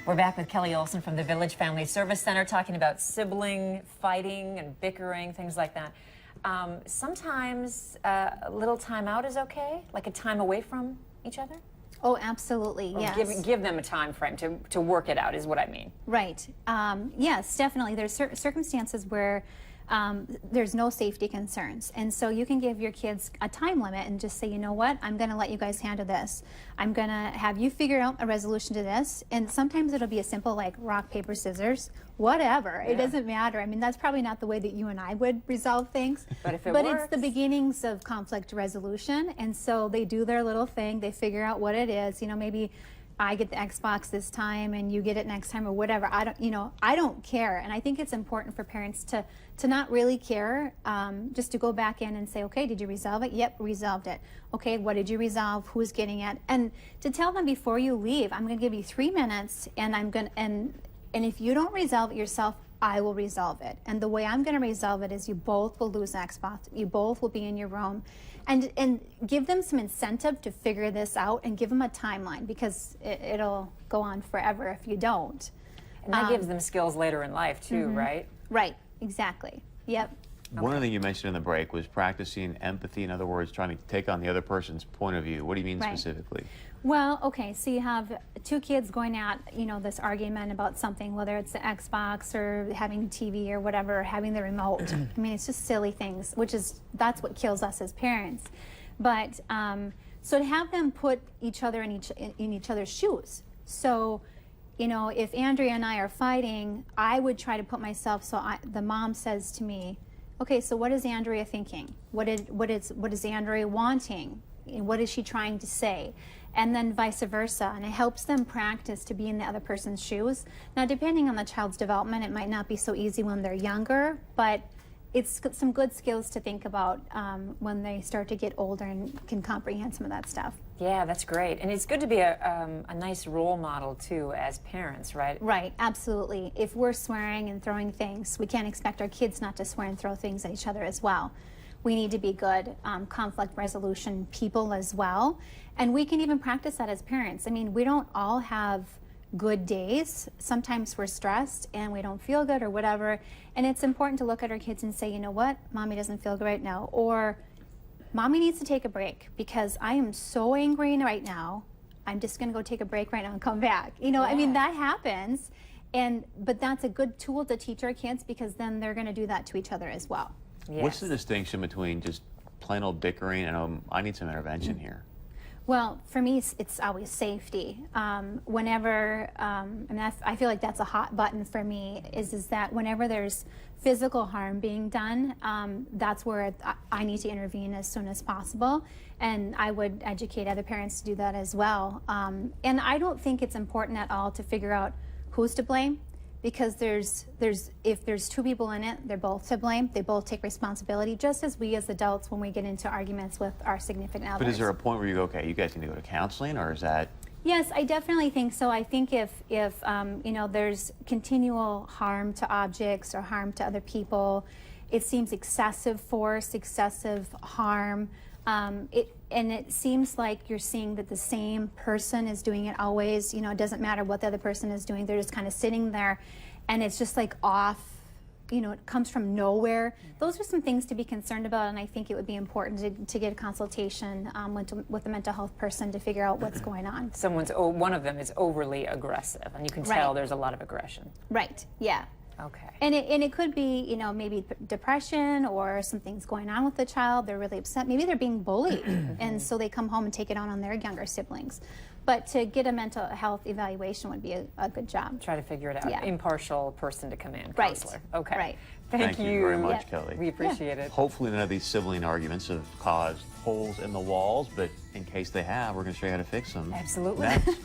We're back with Kelly Olson from the Village Family Service Center talking about sibling fighting and bickering, things like that. Sometimes a little time out is okay, like a time away from each other? Oh, absolutely, Or yes. give them a time frame to work it out is what I mean. Right. Yes, definitely. There's certain circumstances where there's no safety concerns. And so you can give your kids a time limit and just say, you know what, I'm going to let you guys handle this. I'm going to have you figure out a resolution to this. And sometimes it'll be a simple like rock, paper, scissors, whatever. Yeah. It doesn't matter. I mean, that's probably not the way that you and I would resolve things. But if it but works. It's the beginnings of conflict resolution. And so they do their little thing. They figure out what it is. You know, maybe I get the Xbox this time and you get it next time or whatever. I don't care. And I think it's important for parents to not really care, just to go back in and say, okay, did you resolve it? Yep, resolved it. Okay, what did you resolve? Who's getting it? And to tell them before you leave, I'm going to give you 3 minutes and and if you don't resolve it yourself, I will resolve it. And the way I'm going to resolve it is you both will lose Xbox. You both will be in your room. And give them some incentive to figure this out and give them a timeline, because it'll go on forever if you don't. And that gives them skills later in life too, right? Right, exactly. Yep. One of the things you mentioned in the break was practicing empathy. In other words, trying to take on the other person's point of view. What do you mean Right. specifically? Well, okay, so you have two kids going at, this argument about something, whether it's the Xbox or having TV or whatever, or having the remote. I mean, it's just silly things, that's what kills us as parents. But, so to have them put each other in each other's shoes. So, if Andrea and I are fighting, I would try to put myself, the mom says to me, okay, so what is Andrea thinking? What is Andrea wanting? What is she trying to say? And then vice versa. And it helps them practice to be in the other person's shoes. Now, depending on the child's development, it might not be so easy when they're younger, but it's some good skills to think about when they start to get older and can comprehend some of that stuff. Yeah, that's great. And it's good to be a nice role model too as parents, right? Right, absolutely. If we're swearing and throwing things, we can't expect our kids not to swear and throw things at each other as well. We need to be good conflict resolution people as well. And we can even practice that as parents. I mean, we don't all have good days. Sometimes we're stressed and we don't feel good or whatever. And it's important to look at our kids and say, you know what, mommy doesn't feel good right now. Or mommy needs to take a break because I am so angry right now. I'm just going to go take a break right now and come back. Yeah. I mean, that happens. But that's a good tool to teach our kids, because then they're going to do that to each other as well. Yes. What's the distinction between just plain old bickering and I need some intervention here? Well, for me, it's always safety. Whenever, I feel like that's a hot button for me, is that whenever there's physical harm being done, that's where I need to intervene as soon as possible. And I would educate other parents to do that as well. And I don't think it's important at all to figure out who's to blame, because if there's two people in it, they're both to blame. They both take responsibility, just as we as adults when we get into arguments with our significant others. But is there a point where you go, okay, you guys need to go to counseling, or is that? Yes, I definitely think so. I think if there's continual harm to objects or harm to other people, it seems excessive force, excessive harm. And it seems like you're seeing that the same person is doing it always. It doesn't matter what the other person is doing. They're just kind of sitting there, and it's just like off. It comes from nowhere. Those are some things to be concerned about, and I think it would be important to get a consultation with a mental health person to figure out what's going on. One of them is overly aggressive, and you can tell there's a lot of aggression. Right. Yeah. Okay. And it could be, maybe depression or something's going on with the child. They're really upset. Maybe they're being bullied, and so they come home and take it on their younger siblings. But to get a mental health evaluation would be a good job. Try to figure it out. Yeah. Impartial person to come in, Right. counselor. Okay. Right. Thank you very much, Yeah. Kelly. We appreciate it. Hopefully none of these sibling arguments have caused holes in the walls, but in case they have, we're going to show you how to fix them. Absolutely. Next.